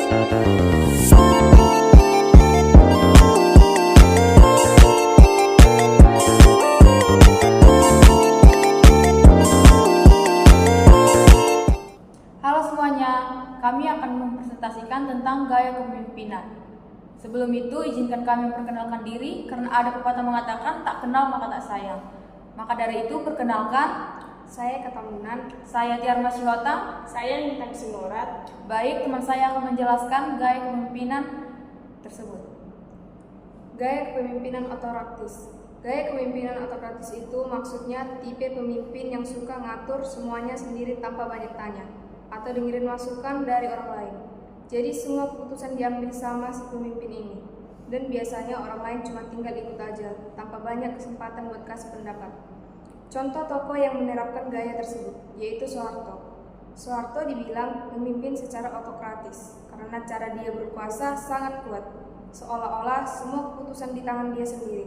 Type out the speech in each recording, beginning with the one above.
Halo semuanya, kami akan mempresentasikan tentang gaya kepemimpinan. Sebelum itu, izinkan kami memperkenalkan diri karena ada pepatah mengatakan tak kenal maka tak sayang. Maka dari itu, perkenalkan, Saya Katamunan. saya Tiar Masyihota. Saya Intan Sinorat. Baik, teman saya akan menjelaskan gaya kepemimpinan tersebut. Gaya kepemimpinan otokratis. Gaya kepemimpinan otokratis itu maksudnya tipe pemimpin yang suka ngatur semuanya sendiri tanpa banyak tanya atau dengerin masukan dari orang lain. Jadi semua keputusan diambil sama si pemimpin ini. Dan biasanya orang lain cuma tinggal ikut aja tanpa banyak kesempatan buat kasih pendapat. Contoh tokoh yang menerapkan gaya tersebut yaitu Soeharto. Soeharto dibilang memimpin secara otokratis karena cara dia berkuasa sangat kuat. Seolah-olah semua keputusan di tangan dia sendiri.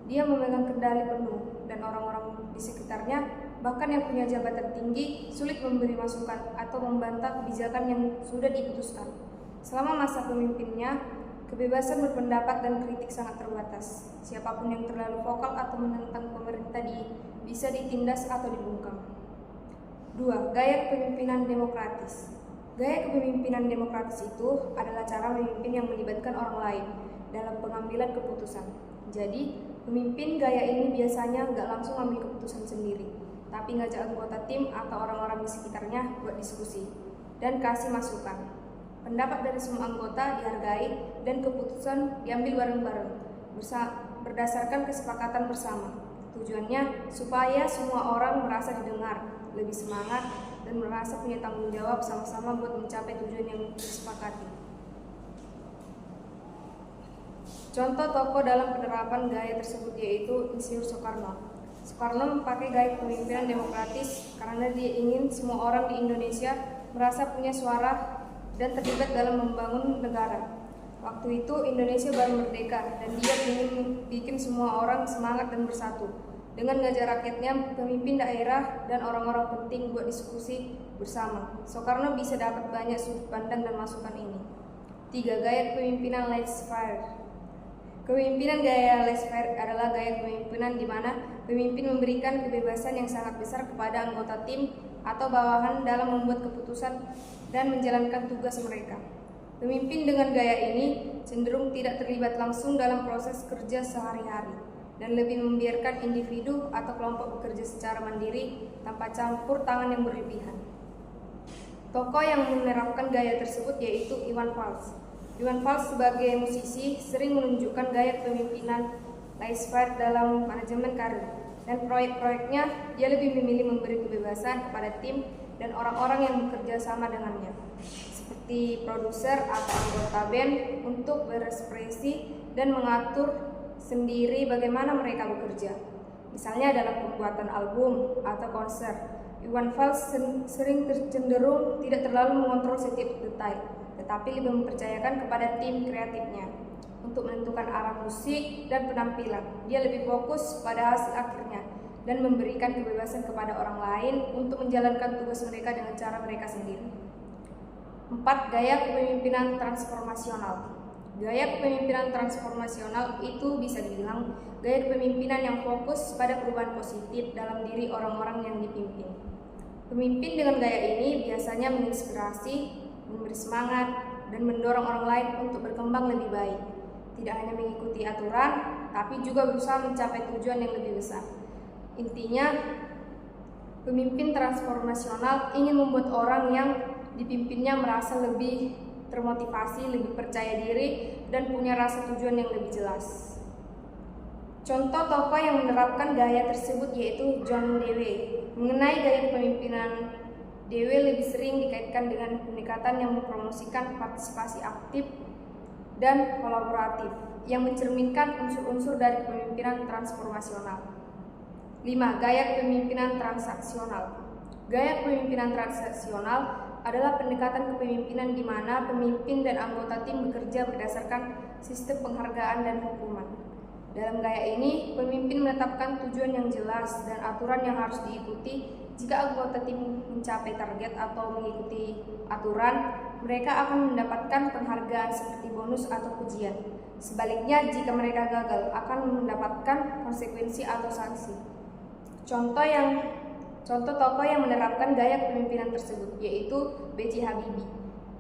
Dia memegang kendali penuh dan orang-orang di sekitarnya, bahkan yang punya jabatan tinggi, sulit memberi masukan atau membantah kebijakan yang sudah diputuskan. Selama masa pemimpinnya, kebebasan berpendapat dan kritik sangat terbatas. Siapapun yang terlalu vokal atau menentang pemerintah bisa ditindas atau dibungkam. 2. Gaya kepemimpinan demokratis. Gaya kepemimpinan demokratis itu adalah cara memimpin yang melibatkan orang lain dalam pengambilan keputusan. Jadi, pemimpin gaya ini biasanya nggak langsung ambil keputusan sendiri, tapi ngajak anggota tim atau orang-orang di sekitarnya buat diskusi dan kasih masukan. Pendapat dari semua anggota dihargai dan keputusan diambil bareng-bareng berdasarkan kesepakatan bersama. Tujuannya supaya semua orang merasa didengar, lebih semangat, dan merasa punya tanggung jawab sama-sama buat mencapai tujuan yang disepakati. Contoh tokoh dalam penerapan gaya tersebut yaitu Insinyur Soekarno. Soekarno memakai gaya kepemimpinan demokratis karena dia ingin semua orang di Indonesia merasa punya suara dan terlibat dalam membangun negara. Waktu itu Indonesia baru merdeka dan dia ingin bikin semua orang semangat dan bersatu. Dengan ngajak rakyatnya, pemimpin daerah dan orang-orang penting buat diskusi bersama. Soekarno bisa dapat banyak sudut pandang dan masukan ini. 3. Gaya kepemimpinan laissez-faire. Kepemimpinan gaya laissez-faire adalah gaya kepemimpinan di mana pemimpin memberikan kebebasan yang sangat besar kepada anggota tim atau bawahan dalam membuat keputusan dan menjalankan tugas mereka. Pemimpin dengan gaya ini cenderung tidak terlibat langsung dalam proses kerja sehari-hari dan lebih membiarkan individu atau kelompok bekerja secara mandiri tanpa campur tangan yang berlebihan. Tokoh yang menerapkan gaya tersebut yaitu Iwan Fals. Iwan Fals sebagai musisi sering menunjukkan gaya kepemimpinan laissez-faire dalam manajemen karir dan proyek-proyeknya dia lebih memilih memberi kebebasan kepada tim dan orang-orang yang bekerja sama dengannya, seperti produser atau anggota band untuk berekspresi dan mengatur sendiri bagaimana mereka bekerja. Misalnya dalam pembuatan album atau konser, Iwan Fals sering cenderung tidak terlalu mengontrol setiap detail, tetapi lebih mempercayakan kepada tim kreatifnya untuk menentukan arah musik dan penampilan. Dia lebih fokus pada hasil akhirnya dan memberikan kebebasan kepada orang lain untuk menjalankan tugas mereka dengan cara mereka sendiri. 4. Gaya kepemimpinan transformasional. Gaya kepemimpinan transformasional itu bisa dibilang gaya kepemimpinan yang fokus pada perubahan positif dalam diri orang-orang yang dipimpin. Pemimpin dengan gaya ini biasanya menginspirasi, memberi semangat, dan mendorong orang lain untuk berkembang lebih baik. Tidak hanya mengikuti aturan, tapi juga berusaha mencapai tujuan yang lebih besar. Intinya, pemimpin transformasional ingin membuat orang yang dipimpinnya merasa lebih termotivasi, lebih percaya diri, dan punya rasa tujuan yang lebih jelas. Contoh tokoh yang menerapkan gaya tersebut yaitu John Dewey. Mengenai gaya kepemimpinan, Dewey lebih sering dikaitkan dengan pendekatan yang mempromosikan partisipasi aktif dan kolaboratif yang mencerminkan unsur-unsur dari kepemimpinan transformasional. 5. Gaya kepemimpinan transaksional. Gaya kepemimpinan transaksional adalah pendekatan kepemimpinan di mana pemimpin dan anggota tim bekerja berdasarkan sistem penghargaan dan hukuman. Dalam gaya ini, pemimpin menetapkan tujuan yang jelas dan aturan yang harus diikuti Jika anggota tim mencapai target atau mengikuti aturan, mereka akan mendapatkan penghargaan seperti bonus atau pujian. Sebaliknya, jika mereka gagal, akan mendapatkan konsekuensi atau sanksi. Contoh tokoh yang menerapkan gaya kepemimpinan tersebut yaitu B.J. Habibie.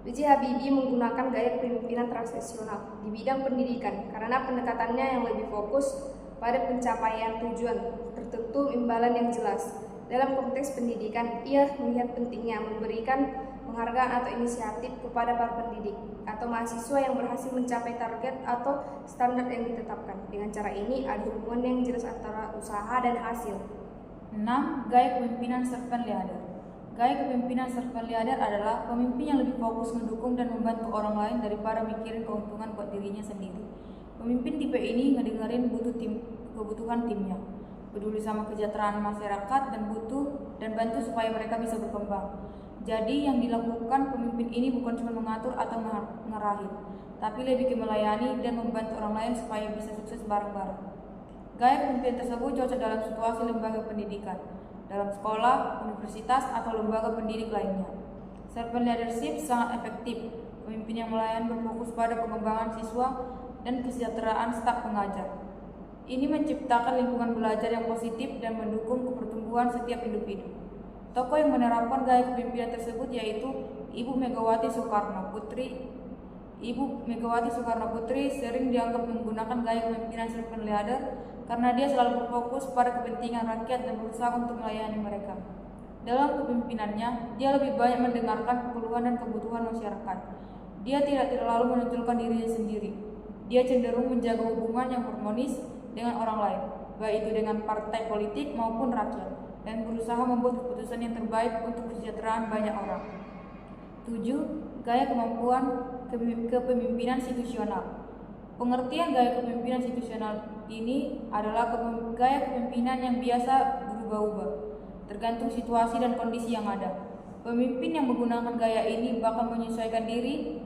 B.J. Habibie menggunakan gaya kepemimpinan transaksional di bidang pendidikan karena pendekatannya yang lebih fokus pada pencapaian tujuan tertentu imbalan yang jelas. Dalam konteks pendidikan, ia melihat pentingnya memberikan penghargaan atau inisiatif kepada para pendidik atau mahasiswa yang berhasil mencapai target atau standar yang ditetapkan. Dengan cara ini, ada hubungan yang jelas antara usaha dan hasil. 6. Gaya kepemimpinan servant leader. Gaya kepemimpinan servant leader adalah pemimpin yang lebih fokus mendukung dan membantu orang lain daripada mikirin keuntungan buat dirinya sendiri. Pemimpin tipe ini ngedengerin kebutuhan timnya, peduli sama kesejahteraan masyarakat dan bantu supaya mereka bisa berkembang. Jadi yang dilakukan pemimpin ini bukan cuma mengatur atau ngarahin, tapi lebih ke melayani dan membantu orang lain supaya bisa sukses bareng-bareng. Gaya kepemimpinan tersebut cocok dalam situasi lembaga pendidikan, dalam sekolah, universitas, atau lembaga pendidik lainnya. Servant leadership sangat efektif. Pemimpin yang melayani berfokus pada pengembangan siswa dan kesejahteraan staf pengajar. Ini menciptakan lingkungan belajar yang positif dan mendukung pertumbuhan setiap individu. Tokoh yang menerapkan gaya kepemimpinan tersebut yaitu Ibu Megawati Soekarno Putri. Ibu Megawati Soekarno Putri sering dianggap menggunakan gaya kepemimpinan servant leader karena dia selalu berfokus pada kepentingan rakyat dan berusaha untuk melayani mereka. Dalam kepemimpinannya, dia lebih banyak mendengarkan keluhan dan kebutuhan masyarakat. Dia tidak terlalu menonjolkan dirinya sendiri. Dia cenderung menjaga hubungan yang harmonis dengan orang lain, baik itu dengan partai politik maupun rakyat, dan berusaha membuat keputusan yang terbaik untuk kesejahteraan banyak orang. 7. Gaya kemampuan kepemimpinan situasional. Pengertian gaya kepemimpinan situasional ini adalah gaya kepemimpinan yang biasa berubah-ubah, tergantung situasi dan kondisi yang ada. Pemimpin yang menggunakan gaya ini bakal menyesuaikan diri,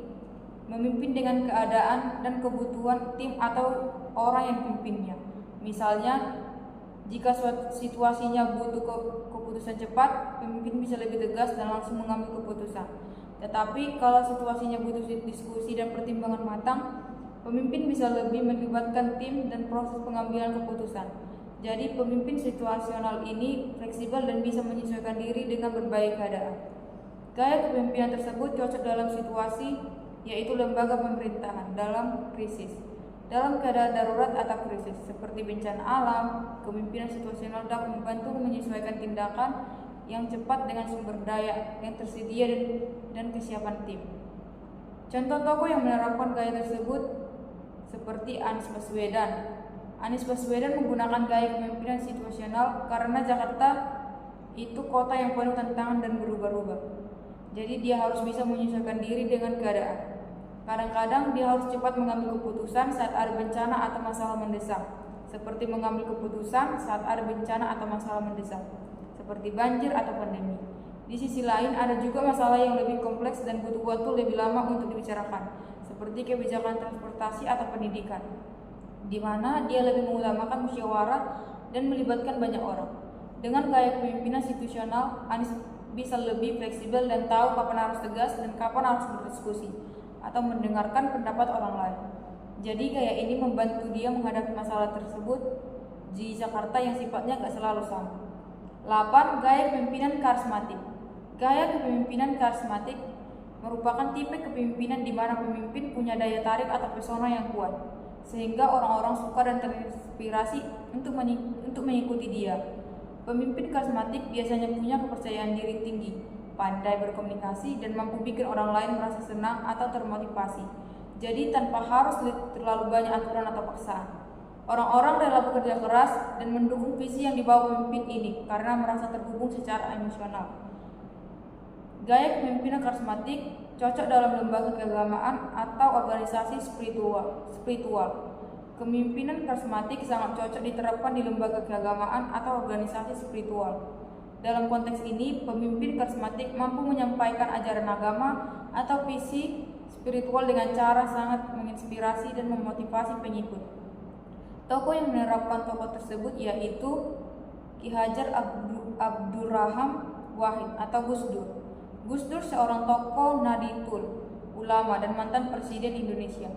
memimpin dengan keadaan dan kebutuhan tim atau orang yang dipimpinnya. Misalnya, jika situasinya butuh keputusan cepat, pemimpin bisa lebih tegas dan langsung mengambil keputusan. Tetapi kalau situasinya butuh diskusi dan pertimbangan matang, pemimpin bisa lebih melibatkan tim dan proses pengambilan keputusan. Jadi pemimpin situasional ini fleksibel dan bisa menyesuaikan diri dengan berbagai keadaan. Gaya kepemimpinan tersebut cocok dalam situasi yaitu lembaga pemerintahan dalam krisis. Dalam keadaan darurat atau krisis seperti bencana alam, kepemimpinan situasional dapat membantu menyesuaikan tindakan yang cepat dengan sumber daya yang tersedia dan kesiapan tim. Contoh tokoh yang menerapkan gaya tersebut seperti Anies Baswedan. Anies Baswedan menggunakan gaya kepemimpinan situasional karena Jakarta itu kota yang penuh tantangan dan berubah-ubah. Jadi dia harus bisa menyesuaikan diri dengan keadaan. Kadang-kadang dia harus cepat mengambil keputusan saat ada bencana atau masalah mendesak, seperti mengambil keputusan saat ada bencana atau masalah mendesak, seperti banjir atau pandemi. Di sisi lain ada juga masalah yang lebih kompleks dan butuh waktu lebih lama untuk dibicarakan, seperti kebijakan transportasi atau pendidikan, di mana dia lebih mengutamakan musyawarah dan melibatkan banyak orang. Dengan gaya kepemimpinan situasional, Anies bisa lebih fleksibel dan tahu kapan harus tegas dan kapan harus berdiskusi atau mendengarkan pendapat orang lain. Jadi gaya ini membantu dia menghadapi masalah tersebut di Jakarta yang sifatnya gak selalu sama. 8. Gaya kepemimpinan karismatik. Gaya kepemimpinan karismatik merupakan tipe kepemimpinan di mana pemimpin punya daya tarik atau pesona yang kuat, sehingga orang-orang suka dan terinspirasi untuk mengikuti dia. Pemimpin karismatik biasanya punya kepercayaan diri tinggi, pandai berkomunikasi, dan mampu bikin orang lain merasa senang atau termotivasi. Jadi tanpa harus terlalu banyak aturan atau paksaan. Orang-orang rela bekerja keras dan mendukung visi yang dibawa pemimpin ini karena merasa terhubung secara emosional. Gaya kepemimpinan karismatik cocok dalam lembaga keagamaan atau organisasi spiritual. Kepemimpinan karismatik sangat cocok diterapkan di lembaga keagamaan atau organisasi spiritual. Dalam konteks ini, pemimpin karismatik mampu menyampaikan ajaran agama atau visi spiritual dengan cara sangat menginspirasi dan memotivasi pengikut. Tokoh yang menerapkan tokoh tersebut yaitu Ki Hajar Abdurrahman Wahid atau Gus Dur. Gus Dur seorang tokoh Nahdlatul Ulama dan mantan Presiden Indonesia.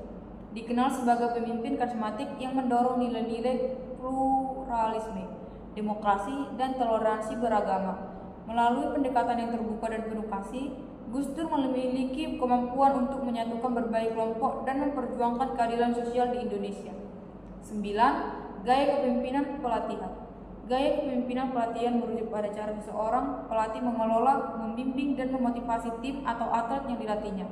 Dikenal sebagai pemimpin karismatik yang mendorong nilai-nilai pluralisme, demokrasi, dan toleransi beragama. Melalui pendekatan yang terbuka dan penuh kasih, Gus Dur memiliki kemampuan untuk menyatukan berbagai kelompok dan memperjuangkan keadilan sosial di Indonesia. 9. Gaya kepemimpinan pelatihan. Gaya kepemimpinan pelatihan merujuk pada cara seseorang pelatih mengelola, membimbing, dan memotivasi tim atau atlet yang dilatihnya.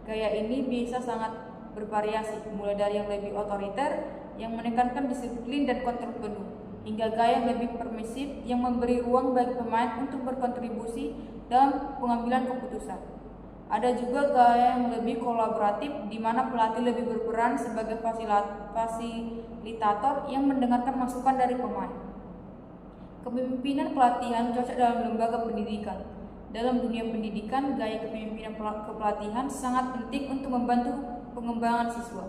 Gaya ini bisa sangat bervariasi, mulai dari yang lebih otoriter, yang menekankan disiplin dan kontrol penuh, hingga gaya yang lebih permisif yang memberi ruang bagi pemain untuk berkontribusi dalam pengambilan keputusan. Ada juga gaya yang lebih kolaboratif di mana pelatih lebih berperan sebagai fasilitator yang mendengarkan masukan dari pemain. Kepemimpinan pelatihan cocok dalam lembaga pendidikan. Dalam dunia pendidikan, gaya kepemimpinan kepelatihan sangat penting untuk membantu pengembangan siswa,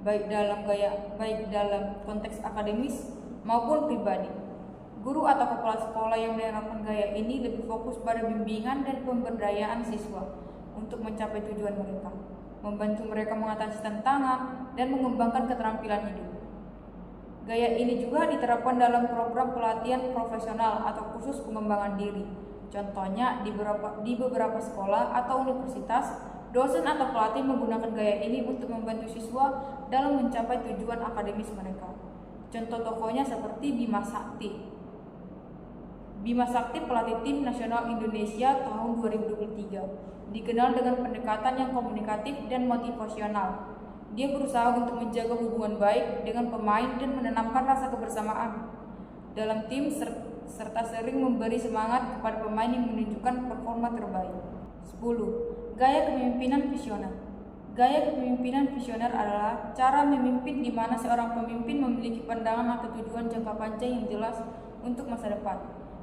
baik dalam konteks akademis maupun pribadi. Guru atau kepala sekolah yang menerapkan gaya ini lebih fokus pada bimbingan dan pemberdayaan siswa untuk mencapai tujuan mereka, membantu mereka mengatasi tantangan dan mengembangkan keterampilan hidup. Gaya ini juga diterapkan dalam program pelatihan profesional atau kursus pengembangan diri. Contohnya, di beberapa sekolah atau universitas, dosen atau pelatih menggunakan gaya ini untuk membantu siswa dalam mencapai tujuan akademis mereka. Contoh tokohnya seperti Bima Sakti. Bima Sakti pelatih tim nasional Indonesia tahun 2023. Dikenal dengan pendekatan yang komunikatif dan motivasional. Dia berusaha untuk menjaga hubungan baik dengan pemain dan menanamkan rasa kebersamaan dalam tim serta sering memberi semangat kepada pemain yang menunjukkan performa terbaik. 10. Gaya kepemimpinan visioner. Gaya kepemimpinan visioner adalah cara memimpin di mana seorang pemimpin memiliki pandangan atau tujuan jangka panjang yang jelas untuk masa depan,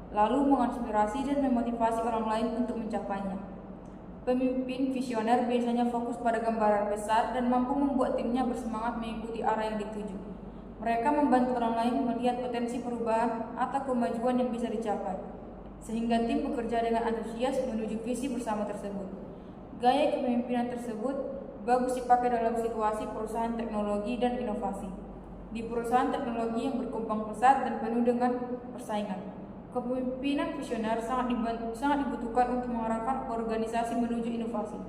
lalu menginspirasi dan memotivasi orang lain untuk mencapainya. Pemimpin visioner biasanya fokus pada gambaran besar dan mampu membuat timnya bersemangat mengikuti arah yang dituju. Mereka membantu orang lain melihat potensi perubahan atau kemajuan yang bisa dicapai, sehingga tim bekerja dengan antusias menuju visi bersama tersebut. Gaya kepemimpinan tersebut bagus dipakai dalam situasi perusahaan teknologi dan inovasi. Di perusahaan teknologi yang berkembang pesat dan penuh dengan persaingan, kepemimpinan visioner sangat dibutuhkan untuk mengarahkan organisasi menuju inovasi.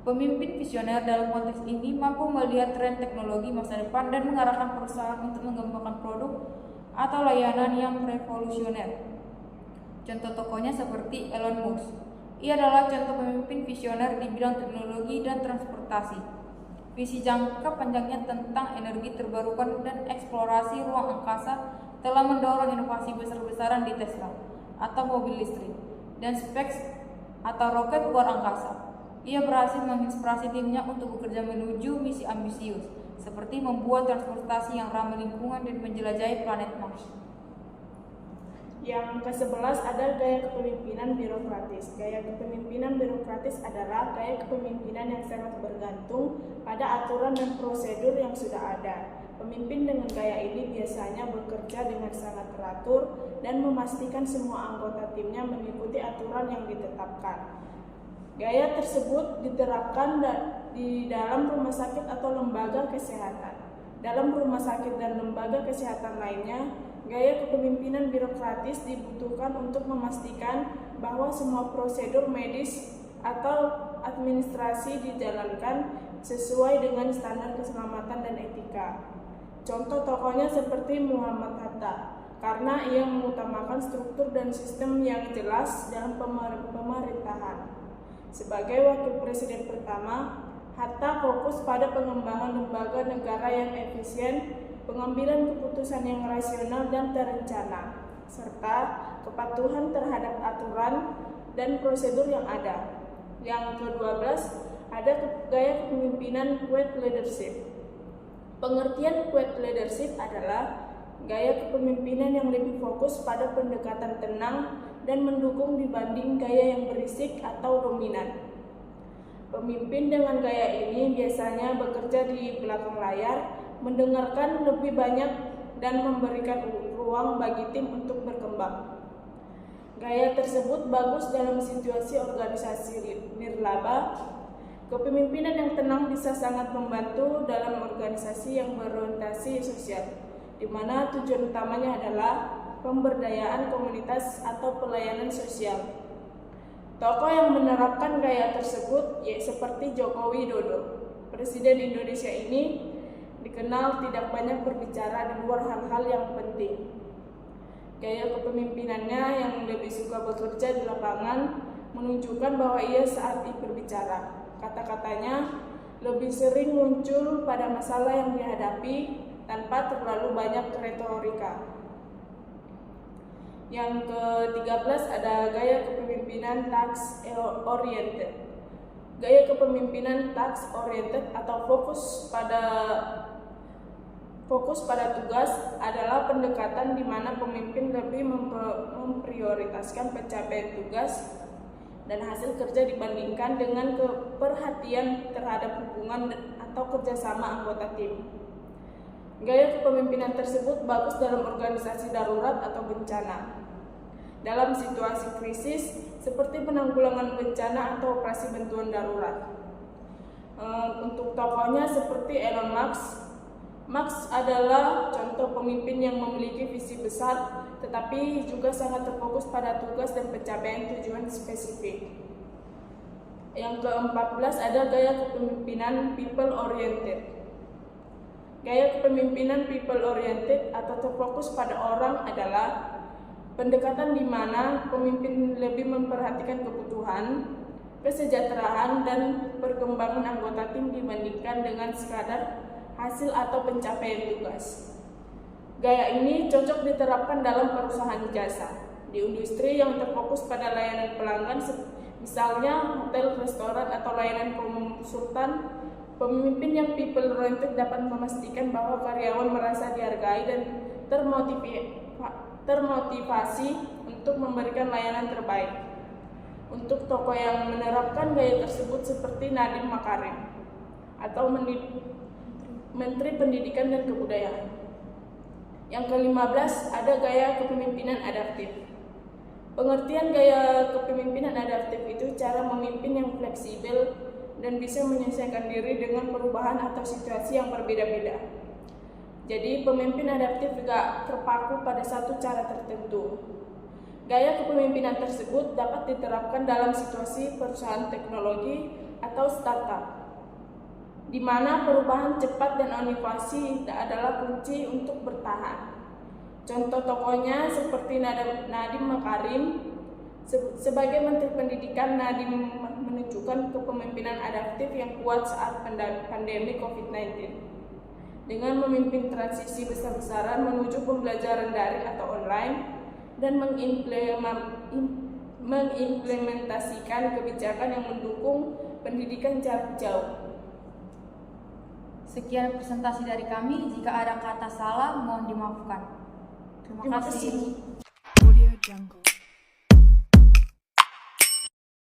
Pemimpin visioner dalam konteks ini mampu melihat tren teknologi masa depan dan mengarahkan perusahaan untuk mengembangkan produk atau layanan yang revolusioner. Contoh tokohnya seperti Elon Musk. Ia adalah contoh pemimpin visioner di bidang teknologi dan transportasi. Visi jangka panjangnya tentang energi terbarukan dan eksplorasi ruang angkasa telah mendorong inovasi besar-besaran di Tesla atau mobil listrik dan SpaceX atau roket luar angkasa. Ia berhasil menginspirasi timnya untuk bekerja menuju misi ambisius seperti membuat transportasi yang ramah lingkungan dan menjelajahi planet Mars. Yang ke-11 ada gaya kepemimpinan birokratis. Gaya kepemimpinan birokratis adalah gaya kepemimpinan yang sangat bergantung pada aturan dan prosedur yang sudah ada. Pemimpin dengan gaya ini biasanya bekerja dengan sangat teratur dan memastikan semua anggota timnya mengikuti aturan yang ditetapkan. Gaya tersebut diterapkan di dalam rumah sakit atau lembaga kesehatan. Dalam rumah sakit dan lembaga kesehatan lainnya, gaya kepemimpinan birokratis dibutuhkan untuk memastikan bahwa semua prosedur medis atau administrasi dijalankan sesuai dengan standar keselamatan dan etika. Contoh tokohnya seperti Muhammad Hatta, karena ia mengutamakan struktur dan sistem yang jelas dalam pemerintahan. Sebagai wakil presiden pertama, Hatta fokus pada pengembangan lembaga negara yang efisien, pengambilan keputusan yang rasional dan terencana, serta kepatuhan terhadap aturan dan prosedur yang ada. Yang ke-12 ada gaya kepemimpinan quiet leadership. Pengertian quiet leadership adalah gaya kepemimpinan yang lebih fokus pada pendekatan tenang dan mendukung dibanding gaya yang berisik atau dominan. Pemimpin dengan gaya ini biasanya bekerja di belakang layar, mendengarkan lebih banyak dan memberikan ruang bagi tim untuk berkembang. Gaya tersebut bagus dalam situasi organisasi nirlaba. Kepemimpinan yang tenang bisa sangat membantu dalam organisasi yang berorientasi sosial, di mana tujuan utamanya adalah pemberdayaan komunitas atau pelayanan sosial. Tokoh yang menerapkan gaya tersebut seperti Joko Widodo, Presiden Indonesia ini dikenal tidak banyak berbicara di luar hal-hal yang penting. Gaya kepemimpinannya yang lebih suka bekerja di lapangan menunjukkan bahwa ia saat berbicara. Kata-katanya lebih sering muncul pada masalah yang dihadapi tanpa terlalu banyak retorika. Yang ke-13 ada gaya kepemimpinan task oriented. Gaya kepemimpinan task oriented atau fokus pada tugas adalah pendekatan di mana pemimpin lebih memprioritaskan pencapaian tugas dan hasil kerja dibandingkan dengan keperhatian terhadap hubungan atau kerjasama anggota tim. Gaya kepemimpinan tersebut bagus dalam organisasi darurat atau bencana. Dalam situasi krisis seperti penanggulangan bencana atau operasi bantuan darurat. Untuk tokohnya seperti Elon Musk. Musk adalah contoh pemimpin yang memiliki visi besar tetapi juga sangat terfokus pada tugas dan pencapaian tujuan spesifik. Yang ke-14 ada gaya kepemimpinan people oriented. Gaya kepemimpinan people oriented atau terfokus pada orang adalah pendekatan di mana pemimpin lebih memperhatikan kebutuhan, kesejahteraan, dan perkembangan anggota tim dibandingkan dengan sekadar hasil atau pencapaian tugas. Gaya ini cocok diterapkan dalam perusahaan jasa, di industri yang terfokus pada layanan pelanggan, misalnya hotel, restoran, atau layanan konsultan. Pemimpin yang people oriented dapat memastikan bahwa karyawan merasa dihargai dan termotivasi untuk memberikan layanan terbaik. Untuk tokoh yang menerapkan gaya tersebut seperti Nadiem Makarim atau Menteri Pendidikan dan Kebudayaan. Yang ke-15 ada gaya kepemimpinan adaptif. Pengertian gaya kepemimpinan adaptif itu cara memimpin yang fleksibel dan bisa menyesuaikan diri dengan perubahan atau situasi yang berbeda-beda. Jadi pemimpin adaptif tidak terpaku pada satu cara tertentu. Gaya kepemimpinan tersebut dapat diterapkan dalam situasi perusahaan teknologi atau startup, di mana perubahan cepat dan inovasi adalah kunci untuk bertahan. Contoh tokohnya seperti Nadiem Makarim. Sebagai Menteri Pendidikan, Nadiem menunjukkan kepemimpinan adaptif yang kuat saat pandemi COVID-19. Dengan memimpin transisi besar-besaran menuju pembelajaran daring atau online dan mengimplementasikan kebijakan yang mendukung pendidikan jarak jauh. Sekian presentasi dari kami. Jika ada kata salah, mohon dimaafkan. Terima kasih. Audio Jungle.